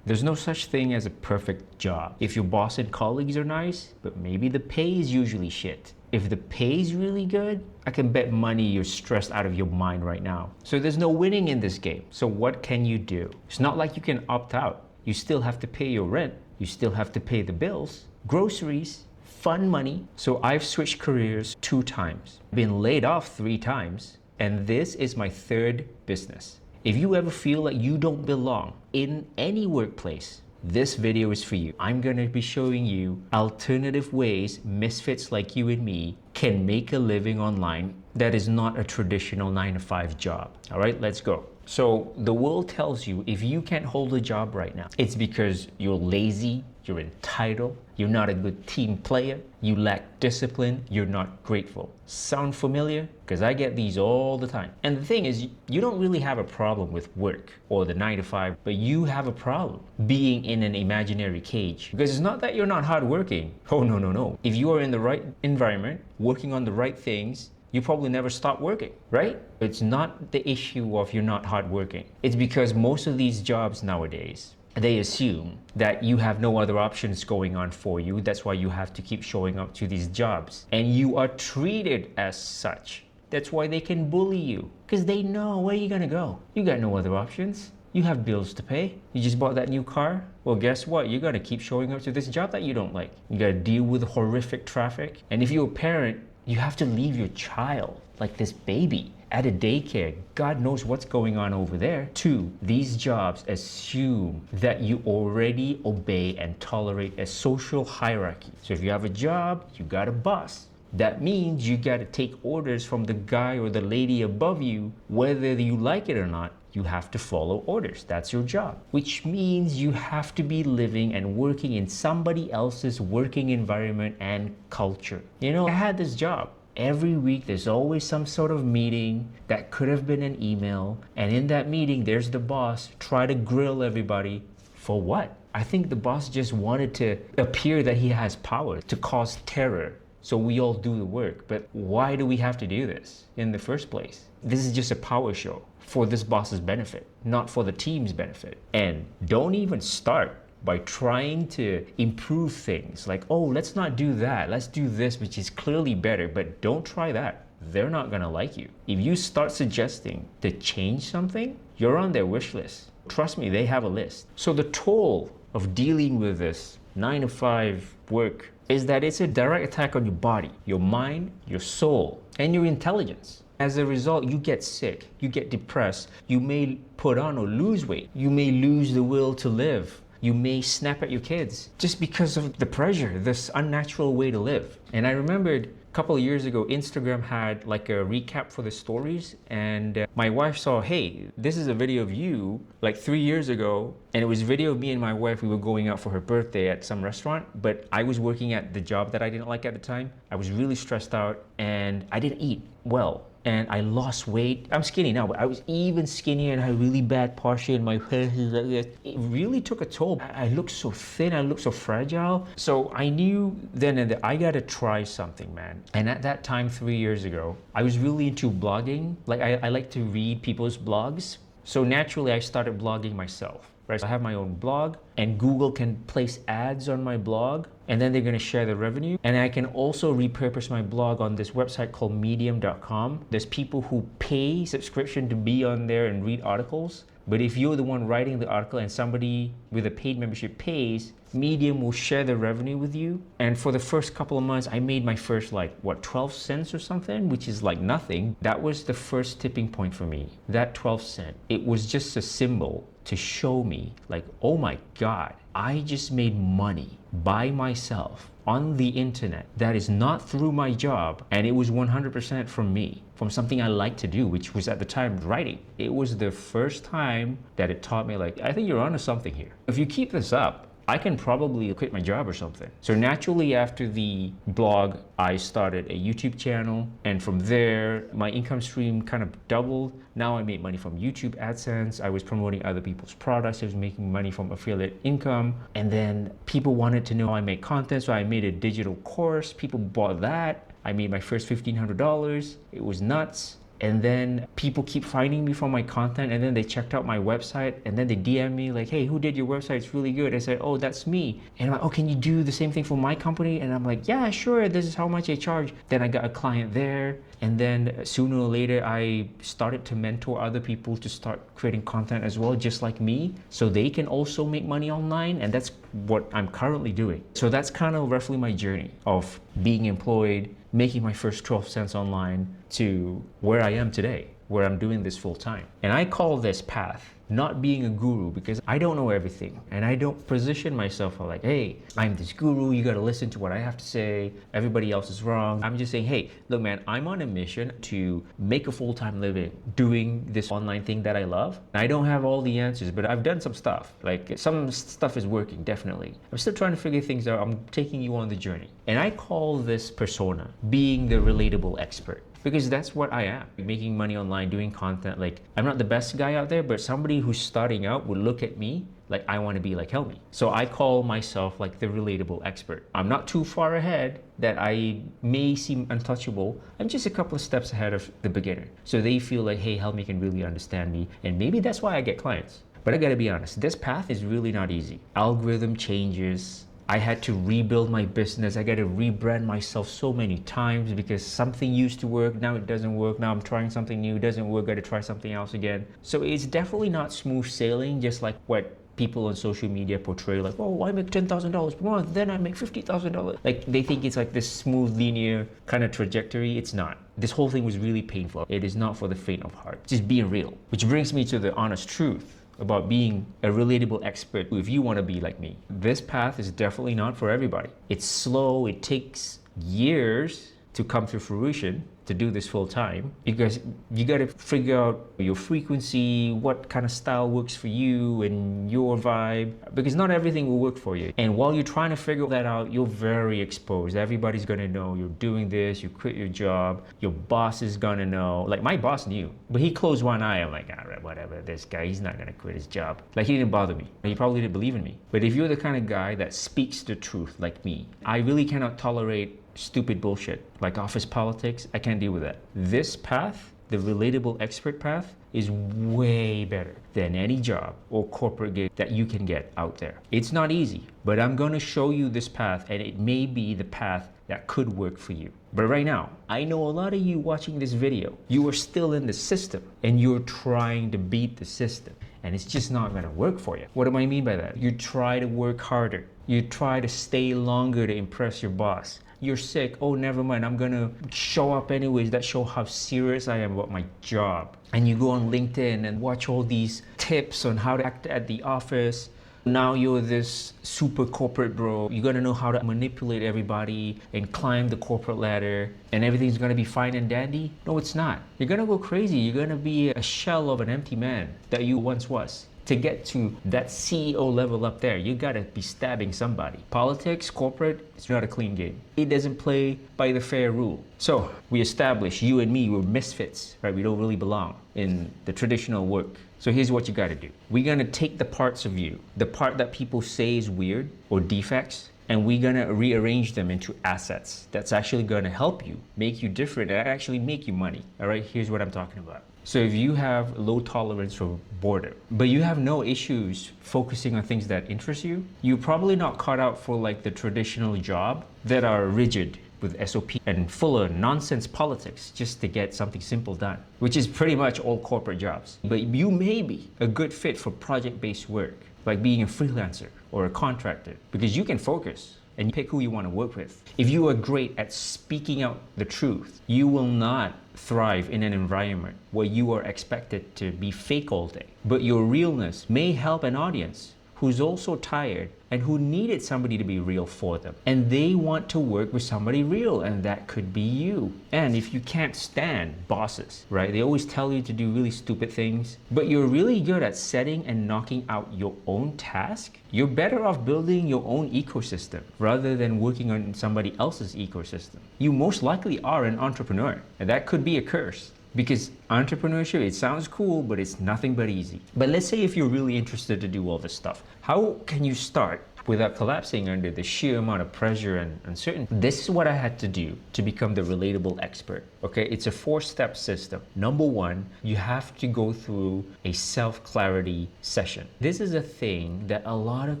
There's no such thing as a perfect job. If your boss and colleagues are nice, but maybe the pay is usually shit. If the pay is really good, I can bet money you're stressed out of your mind right now. So there's no winning in this game. So what can you do? It's not like you can opt out. You still have to pay your rent. You still have to pay the bills, groceries, fun money. So I've switched careers 2 times, been laid off 3 times, and this is my 3rd business. If you ever feel like you don't belong in any workplace, this video is for you. I'm gonna be showing you alternative ways misfits like you and me can make a living online that is not a traditional 9-to-5 job. All right, let's go. So the world tells you if you can't hold a job right now, it's because you're lazy, you're entitled, you're not a good team player, you lack discipline, you're not grateful. Sound familiar? Because I get these all the time. And the thing is, you don't really have a problem with work or the 9-to-5, but you have a problem being in an imaginary cage. Because it's not that you're not hardworking. Oh, no, no, no. If you are in the right environment, working on the right things, you probably never stop working, right? It's not the issue of you're not hardworking. It's because most of these jobs nowadays, they assume that you have no other options going on for you. That's why you have to keep showing up to these jobs. And you are treated as such. That's why they can bully you. Because they know where you're gonna go. You got no other options. You have bills to pay. You just bought that new car. Well, guess what? You gotta keep showing up to this job that you don't like. You gotta deal with horrific traffic. And if you're a parent, you have to leave your child, like this baby, at a daycare. God knows what's going on over there. 2, these jobs assume that you already obey and tolerate a social hierarchy. So if you have a job, you got a boss. That means you got to take orders from the guy or the lady above you, whether you like it or not. You have to follow orders. That's your job. Which means you have to be living and working in somebody else's working environment and culture. You know, I had this job. Every week there's always some sort of meeting that could have been an email. And in that meeting, there's the boss try to grill everybody. For what? I think the boss just wanted to appear that he has power to cause terror. So we all do the work. But why do we have to do this in the first place? This is just a power show for this boss's benefit, not for the team's benefit. And don't even start by trying to improve things like, oh, let's not do that. Let's do this, which is clearly better, but don't try that. They're not gonna like you. If you start suggesting to change something, you're on their wish list. Trust me, they have a list. So the toll of dealing with this 9-to-5 work is that it's a direct attack on your body, your mind, your soul, and your intelligence. As a result, you get sick, you get depressed, you may put on or lose weight, you may lose the will to live, you may snap at your kids just because of the pressure, this unnatural way to live. And I remembered a couple of years ago, Instagram had like a recap for the stories, and my wife saw, hey, this is a video of you like 3 years ago, and it was a video of me and my wife. We were going out for her birthday at some restaurant, but I was working at the job that I didn't like at the time. I was really stressed out and I didn't eat well. And I lost weight. I'm skinny now, but I was even skinnier and I had really bad posture and my hair. It really took a toll. I looked so thin, I looked so fragile. So I knew then and there, I gotta try something, man. And at that time, 3 years ago, I was really into blogging. Like I like to read people's blogs. So naturally, I started blogging myself. Right? So I have my own blog, and Google can place ads on my blog, and then they're gonna share the revenue. And I can also repurpose my blog on this website called medium.com. There's people who pay subscription to be on there and read articles. But if you're the one writing the article and somebody with a paid membership pays, Medium will share the revenue with you. And for the first couple of months, I made my first 12 cents or something, which is like nothing. That was the first tipping point for me, that 12 cent. It was just a symbol to show me like, oh my God, I just made money by myself on the internet. That is not through my job. And it was 100% from me, from something I like to do, which was at the time writing. It was the first time that it taught me like, I think you're onto something here. If you keep this up, I can probably quit my job or something. So naturally after the blog, I started a YouTube channel. And from there, my income stream kind of doubled. Now I made money from YouTube AdSense. I was promoting other people's products. I was making money from affiliate income. And then people wanted to know how I make content. So I made a digital course. People bought that. I made my first $1,500. It was nuts. And then people keep finding me from my content, and then they checked out my website, and then they DM me like, hey, who did your website? It's really good. I said, oh, that's me. And I'm like, oh, can you do the same thing for my company? And I'm like, yeah, sure. This is how much I charge. Then I got a client there. And then sooner or later, I started to mentor other people to start creating content as well, just like me, so they can also make money online. And that's what I'm currently doing. So that's kind of roughly my journey of being employed, making my first 12 cents online, to where I am today, where I'm doing this full time. And I call this path not being a guru, because I don't know everything, and I don't position myself like, hey, I'm this guru, you gotta listen to what I have to say, everybody else is wrong. I'm just saying, hey, look man, I'm on a mission to make a full-time living doing this online thing that I love. I don't have all the answers, but I've done some stuff. Like, some stuff is working, definitely. I'm still trying to figure things out. I'm taking you on the journey. And I call this persona being the relatable expert, because that's what I am. Making money online, doing content. Like, I'm not the best guy out there, but somebody who's starting out would look at me like, I want to be like Helmy. So I call myself like the relatable expert. I'm not too far ahead that I may seem untouchable. I'm just a couple of steps ahead of the beginner. So they feel like, hey, Helmy can really understand me. And maybe that's why I get clients. But I gotta be honest, this path is really not easy. Algorithm changes. I had to rebuild my business. I got to rebrand myself so many times because something used to work, now it doesn't work. Now I'm trying something new, it doesn't work, got to try something else again. So it's definitely not smooth sailing, just like what people on social media portray, like, oh, I make $10,000 per month, then I make $50,000. Like, they think it's like this smooth, linear kind of trajectory. It's not. This whole thing was really painful. It is not for the faint of heart. Just being real. Which brings me to the honest truth about being a relatable expert if you want to be like me. This path is definitely not for everybody. It's slow, it takes years to come to fruition, to do this full time, because you got to figure out your frequency, what kind of style works for you and your vibe, because not everything will work for you. And while you're trying to figure that out, you're very exposed. Everybody's gonna know you're doing this, you quit your job, your boss is gonna know. Like, my boss knew, but he closed one eye. I'm like, all right, whatever, this guy, he's not gonna quit his job. Like, he didn't bother me. He probably didn't believe in me. But if you're the kind of guy that speaks the truth like me, I really cannot tolerate stupid bullshit like office politics. I can't deal with that. This path, the relatable expert path, is way better than any job or corporate gig that you can get out there. It's not easy, but I'm going to show you this path, and it may be the path that could work for you. But right now, I know a lot of you watching this video, you are still in the system and you're trying to beat the system, and it's just not going to work for you. What do I mean by that? You try to work harder. You try to stay longer to impress your boss. You're sick, oh, never mind, I'm gonna show up anyways. That shows how serious I am about my job. And you go on LinkedIn and watch all these tips on how to act at the office. Now you're this super corporate bro. You're gonna know how to manipulate everybody and climb the corporate ladder, and everything's gonna be fine and dandy. No, it's not. You're gonna go crazy. You're gonna be a shell of an empty man that you once was. To get to that CEO level up there, you gotta be stabbing somebody. Politics, corporate, it's not a clean game. It doesn't play by the fair rule. So we established you and me were misfits, right? We don't really belong in the traditional work. So here's what you gotta do. We're gonna take the parts of you, the part that people say is weird or defects, and we're gonna rearrange them into assets that's actually gonna help you, make you different, and actually make you money. All right, here's what I'm talking about. So if you have low tolerance for boredom, but you have no issues focusing on things that interest you, you're probably not cut out for like the traditional job that are rigid with SOP and full of nonsense politics just to get something simple done, which is pretty much all corporate jobs. But you may be a good fit for project-based work, like being a freelancer or a contractor, because you can focus and pick who you want to work with. If you are great at speaking out the truth, you will not thrive in an environment where you are expected to be fake all day. But your realness may help an audience who's also tired and who needed somebody to be real for them. And they want to work with somebody real, and that could be you. And if you can't stand bosses, right? They always tell you to do really stupid things, but you're really good at setting and knocking out your own task, you're better off building your own ecosystem rather than working on somebody else's ecosystem. You most likely are an entrepreneur, and that could be a curse. Because entrepreneurship, it sounds cool, but it's nothing but easy. But let's say if you're really interested to do all this stuff, how can you start? without collapsing under the sheer amount of pressure and uncertainty. This is what I had to do to become the relatable expert. Okay, it's a 4-step system. Number one, you have to go through a self-clarity session. This is a thing that a lot of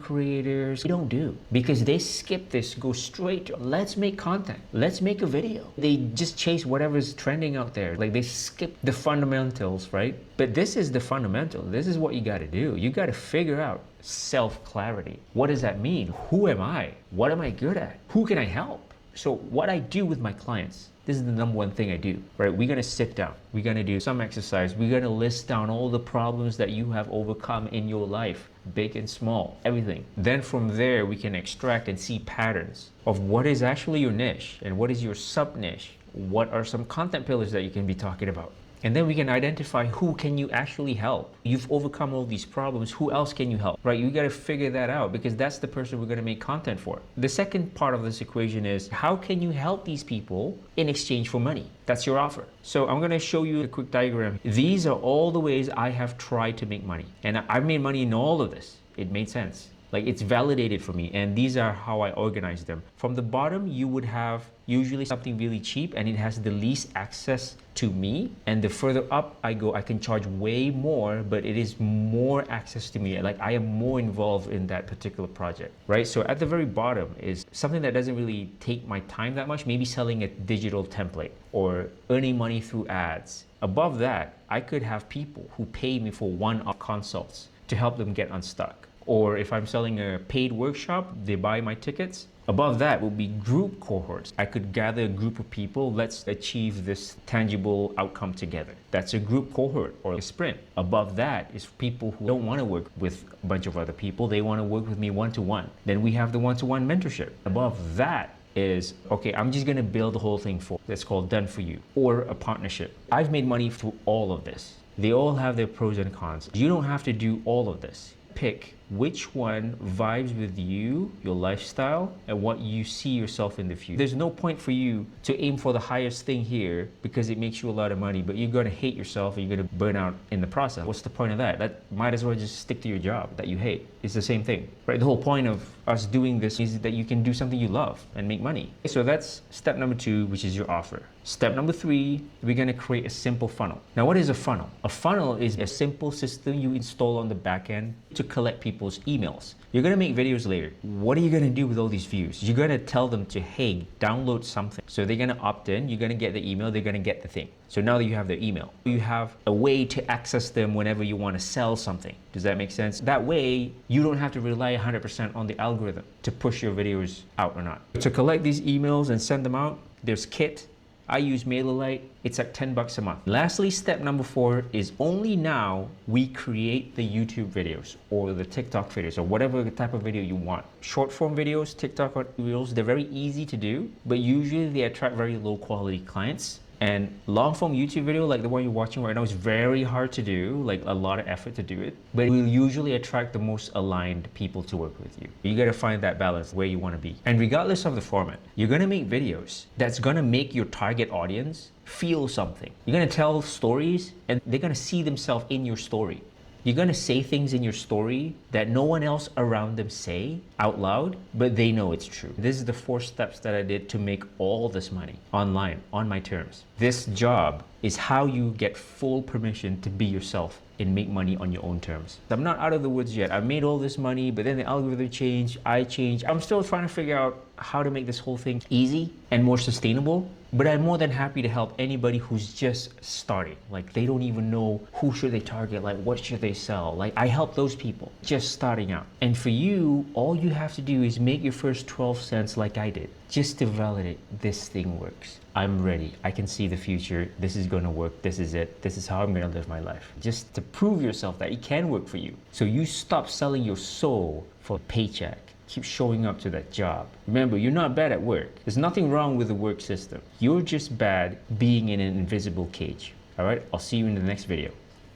creators don't do because they skip this, go straight to let's make content, let's make a video. They just chase whatever's trending out there. Like they skip the fundamentals, right? But this is the fundamental. This is what you got to do. You got to figure out self-clarity. What does that mean? Who am I? What am I good at? Who can I help? So what I do with my clients, this is the number one thing I do, right? We're gonna sit down. We're gonna do some exercise. We're gonna list down all the problems that you have overcome in your life, big and small, everything. Then from there, we can extract and see patterns of what is actually your niche and what is your sub niche. What are some content pillars that you can be talking about? And then we can identify who can you actually help. You've overcome all these problems. Who else can you help, right? You got to figure that out because that's the person we're going to make content for. The second part of this equation is how can you help these people in exchange for money? That's your offer. So I'm going to show you a quick diagram. These are all the ways I have tried to make money. And I've made money in all of this. It made sense. Like it's validated for me, and these are how I organize them. From the bottom, you would have usually something really cheap and it has the least access to me. And the further up I go, I can charge way more, but it is more access to me. Like I am more involved in that particular project, right? So at the very bottom is something that doesn't really take my time that much, maybe selling a digital template or earning money through ads. Above that, I could have people who pay me for one-off consults to help them get unstuck. Or if I'm selling a paid workshop, they buy my tickets. Above that will be group cohorts. I could gather a group of people, let's achieve this tangible outcome together. That's a group cohort or a sprint. Above that is people who don't want to work with a bunch of other people. They want to work with me one-to-one. Then we have the one-to-one mentorship. Above that is, okay, I'm just gonna build the whole thing for, that's called done for you, or a partnership. I've made money through all of this. They all have their pros and cons. You don't have to do all of this. Pick which one vibes with you, your lifestyle, and what you see yourself in the future. There's no point for you to aim for the highest thing here because it makes you a lot of money, but you're gonna hate yourself and you're gonna burn out in the process. What's the point of that? That might as well just stick to your job that you hate. It's the same thing, right? The whole point of us doing this is that you can do something you love and make money. So that's step number 2, which is your offer. Step number 3, we're gonna create a simple funnel. Now, what is a funnel? A funnel is a simple system you install on the back end to collect people's emails. You're gonna make videos later. What are you gonna do with all these views? You're gonna tell them to, hey, download something. So they're gonna opt in, you're gonna get the email, they're gonna get the thing. So now that you have their email, you have a way to access them whenever you wanna sell something. Does that make sense? That way, you don't have to rely 100% on the algorithm to push your videos out or not. To collect these emails and send them out, there's Kit. I use MailerLite. It's like $10 a month. Lastly, step number 4 is only now we create the YouTube videos or the TikTok videos or whatever type of video you want. Short form videos, TikTok videos, they're very easy to do, but usually they attract very low quality clients. And long form YouTube video like the one you're watching right now is very hard to do, like a lot of effort to do it, but it will usually attract the most aligned people to work with you. You gotta find that balance where you wanna be. And regardless of the format, you're gonna make videos that's gonna make your target audience feel something. You're gonna tell stories and they're gonna see themselves in your story. You're gonna say things in your story that no one else around them say out loud, but they know it's true. This is the 4 steps that I did to make all this money online, on my terms. This job is how you get full permission to be yourself and make money on your own terms. I'm not out of the woods yet. I've made all this money, but then the algorithm changed, I changed. I'm still trying to figure out how to make this whole thing easy and more sustainable, but I'm more than happy to help anybody who's just starting. Like they don't even know who should they target, like what should they sell. Like I help those people just starting out. And for you, all you have to do is make your first 12 cents like I did, just to validate this thing works. I'm ready. I can see the future. This is gonna work. This is it. This is how I'm gonna live my life. Just to prove yourself that it can work for you. So you stop selling your soul for a paycheck. Keep showing up to that job. Remember, you're not bad at work. There's nothing wrong with the work system. You're just bad being in an invisible cage. All right, I'll see you in the next video.